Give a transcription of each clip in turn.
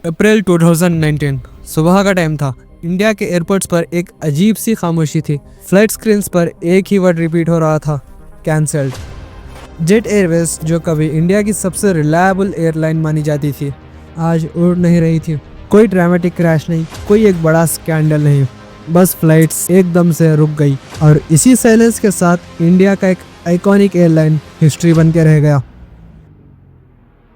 अप्रैल 2019 सुबह का टाइम था। इंडिया के एयरपोर्ट्स पर एक अजीब सी खामोशी थी। फ्लाइट स्क्रीन्स पर एक ही वर्ड रिपीट हो रहा था, कैंसल्ड। जेट एयरवेज, जो कभी इंडिया की सबसे रिलायबल एयरलाइन मानी जाती थी, आज उड़ नहीं रही थी। कोई ड्रामेटिक क्रैश नहीं, कोई एक बड़ा स्कैंडल नहीं, बस फ्लाइट्स एकदम से रुक गई। और इसी साइलेंस के साथ इंडिया का एक आइकॉनिक एयरलाइन हिस्ट्री बन के रह गया।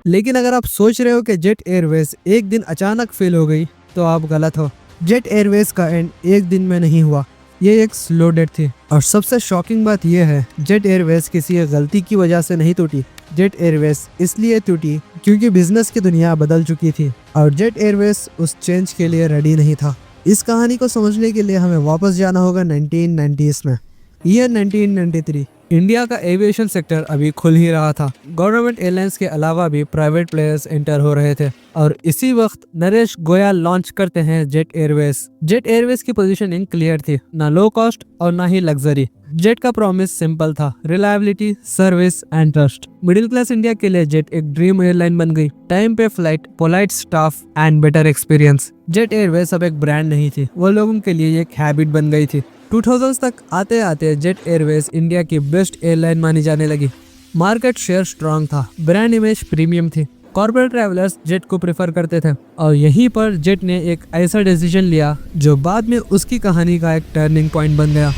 लेकिन अगर आप सोच रहे हो कि जेट एयरवेज एक दिन अचानक फेल हो गई, तो आप गलत हो। जेट एयरवेज का एंड एक दिन में नहीं हुआ, ये एक स्लो डेथ थी। और सबसे शॉकिंग बात यह है, जेट एयरवेज किसी गलती की वजह से नहीं टूटी। जेट एयरवेज इसलिए टूटी क्योंकि बिजनेस की दुनिया बदल चुकी थी और जेट एयरवेज उस चेंज के लिए रेडी नहीं था। इस कहानी को समझने के लिए हमें वापस जाना होगा 1990s में। ईयर 1993। इंडिया का एविएशन सेक्टर अभी खुल ही रहा था। गवर्नमेंट एयरलाइंस के अलावा भी प्राइवेट प्लेयर्स एंटर हो रहे थे और इसी वक्त नरेश गोयल लॉन्च करते हैं जेट एयरवेज। जेट एयरवेज की पोजीशनिंग क्लियर थी, ना लो कॉस्ट और ना ही लग्जरी। जेट का प्रॉमिस सिंपल था, reliability, service and trust. Middle Claas India के लिए जेट एक ड्रीम एयरलाइन बन गई। टाइम पे flight, polite staff and better experience. Jet Airways अब एक ब्रांड नहीं थी, वो लोगों के लिए एक हैबिट बन गई थी। 2000s तक आते आते जेट एयरवेज इंडिया की बेस्ट एयरलाइन मानी जाने लगी। मार्केट शेयर स्ट्रांग था, ब्रांड इमेज प्रीमियम थी, कॉर्पोरेट ट्रैवलर्स जेट को प्रेफर करते थे। और यहीं पर जेट ने एक ऐसा डिसीजन लिया जो बाद में उसकी कहानी का एक टर्निंग पॉइंट बन गया।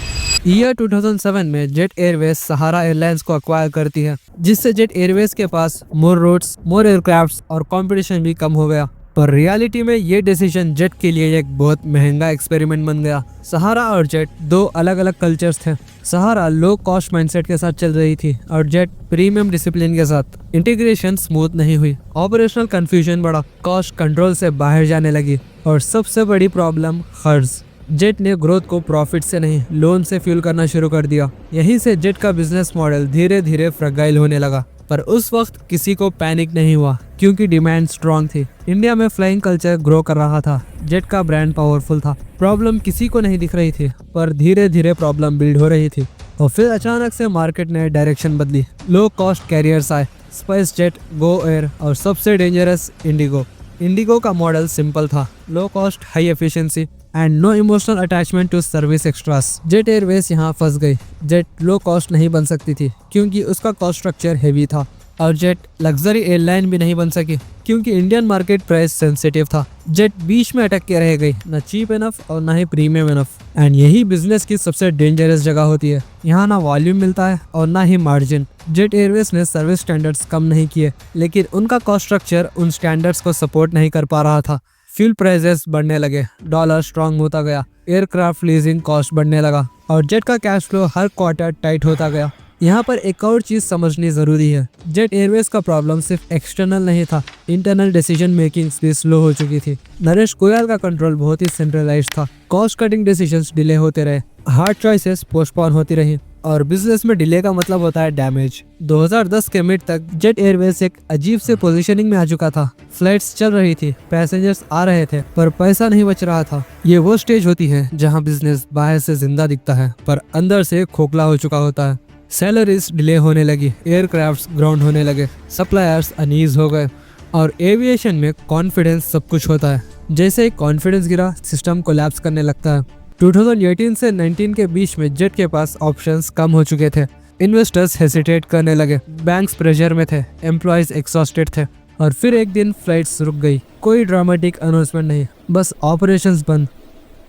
ईयर 2007 में जेट एयरवेज सहारा एयरलाइंस को अक्वायर करती है, जिससे जेट एयरवेज के पास मोर रूट्स, मोर एयरक्राफ्ट्स और कंपटीशन भी कम हो गया। पर रियलिटी में ये डिसीजन जेट के लिए एक बहुत महंगा एक्सपेरिमेंट बन गया। सहारा और जेट दो अलग अलग कल्चर्स थे। सहारा लो कॉस्ट माइंडसेट के साथ चल रही थी और जेट प्रीमियम डिसिप्लिन के साथ। इंटीग्रेशन स्मूथ नहीं हुई, ऑपरेशनल कंफ्यूजन बढ़ा, कॉस्ट कंट्रोल से बाहर जाने लगी और सबसे बड़ी प्रॉब्लम खर्च। जेट ने ग्रोथ को प्रॉफिट से नहीं, लोन से फ्यूल करना शुरू कर दिया। यहीं से जेट का बिजनेस मॉडल धीरे धीरे फ्रगाइल होने लगा। पर उस वक्त किसी को पैनिक नहीं हुआ क्योंकि डिमांड स्ट्रांग थी। इंडिया में फ्लाइंग कल्चर ग्रो कर रहा था, जेट का ब्रांड पावरफुल था। प्रॉब्लम किसी को नहीं दिख रही थी, पर धीरे धीरे प्रॉब्लम बिल्ड हो रही थी। और फिर अचानक से मार्केट ने डायरेक्शन बदली। लो कॉस्ट कैरियर्स आए, स्पाइस जेट, गो एयर और सबसे डेंजरस इंडिगो। इंडिगो का मॉडल सिंपल था, low cost, high efficiency and no emotional attachment to service extras. Jet Airways यहाँ फंस गई। जेट लो कॉस्ट नहीं बन सकती थी क्योंकि उसका कॉस्ट स्ट्रक्चर हेवी था, और जेट लग्जरी एयरलाइन भी नहीं बन सकी क्योंकि इंडियन मार्केट प्राइस सेंसिटिव था। जेट बीच में अटक के रह गई, ना चीप इनफ और ना ही प्रीमियम इनफ। एंड यही बिजनेस की सबसे डेंजरस जगह होती है, यहाँ ना वॉल्यूम मिलता है और ना ही मार्जिन। जेट एयरवेज ने सर्विस स्टैंडर्ड्स कम नहीं किए, लेकिन उनका कॉस्ट स्ट्रक्चर उन स्टैंडर्ड्स को सपोर्ट नहीं कर पा रहा था। फ्यूल प्राइसेस बढ़ने लगे, डॉलर स्ट्रांग होता गया, एयरक्राफ्ट लीजिंग कॉस्ट बढ़ने लगा और जेट का कैश फ्लो हर क्वार्टर टाइट होता गया। यहाँ पर एक और चीज समझनी जरूरी है, जेट एयरवेज का प्रॉब्लम सिर्फ एक्सटर्नल नहीं था, इंटरनल डिसीजन मेकिंग भी स्लो हो चुकी थी। नरेश गोयल का कंट्रोल बहुत ही सेंट्रलाइज्ड था, कॉस्ट कटिंग डिसीजंस डिले होते रहे, हार्ड चॉइसेस पोस्टपोन होती रही और बिजनेस में डिले का मतलब होता है डैमेज। 2010 के मिड तक जेट एयरवेज एक अजीब से पोजीशनिंग में आ चुका था। फ्लाइट्स चल रही थी, पैसेंजर्स आ रहे थे, पर पैसा नहीं बच रहा था। ये वो स्टेज होती है जहाँ बिजनेस बाहर से जिंदा दिखता है पर अंदर से खोखला हो चुका होता है। सैलरीज डिले होने लगी, एयरक्राफ्ट्स ग्राउंड होने लगे, सप्लायर्स अनईज हो गए और एविएशन में कॉन्फिडेंस सब कुछ होता है। जैसे ही कॉन्फिडेंस गिरा, सिस्टम कोलैप्स करने लगता है। 2018 से 19 के बीच में जेट के पास ऑप्शंस कम हो चुके थे। इन्वेस्टर्स हेसिटेट करने लगे, बैंक्स प्रेशर में थे, एम्प्लॉयज एक्सॉस्टेड थे और फिर एक दिन फ्लाइट्स रुक गई। कोई ड्रामेटिक अनाउंसमेंट नहीं, बस ऑपरेशंस बंद।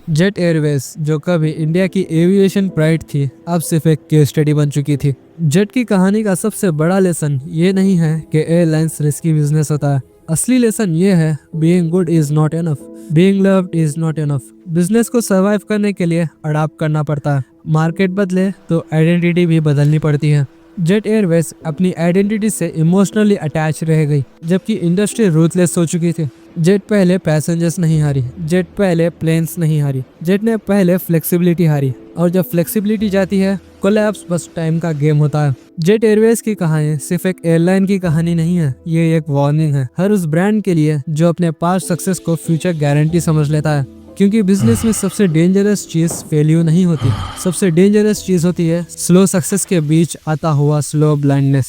जेट एयरवेज, जो कभी इंडिया की एविएशन प्राइड थी, अब सिर्फ एक केस स्टडी बन चुकी थी। जेट की कहानी का सबसे बड़ा लेसन ये नहीं है कि एयरलाइंस रिस्की बिजनेस होता है। असली लेसन ये है, being good is not enough, being loved is not enough. Business को सर्वाइव करने के लिए अडॉप्ट करना पड़ता है। मार्केट बदले तो आइडेंटिटी भी बदलनी पड़ती है। जेट एयरवेज अपनी आइडेंटिटी से इमोशनली अटैच रह गई, जबकि इंडस्ट्री रूथलेस हो चुकी थी। जेट पहले पैसेंजर्स नहीं हारी, जेट पहले प्लेन्स नहीं हारी, जेट ने पहले फ्लेक्सिबिलिटी हारी और जब फ्लेक्सिबिलिटी जाती है, कोलैप्स बस टाइम का गेम होता है। जेट एयरवेज की कहानी सिर्फ एक एयरलाइन की कहानी नहीं है, ये एक वार्निंग है हर उस ब्रांड के लिए जो अपने पास्ट सक्सेस को फ्यूचर गारंटी समझ लेता है। क्योंकि बिजनेस में सबसे डेंजरस चीज फेल्यूर नहीं होती, सबसे डेंजरस चीज होती है स्लो सक्सेस के बीच आता हुआ स्लो ब्लाइंडनेस।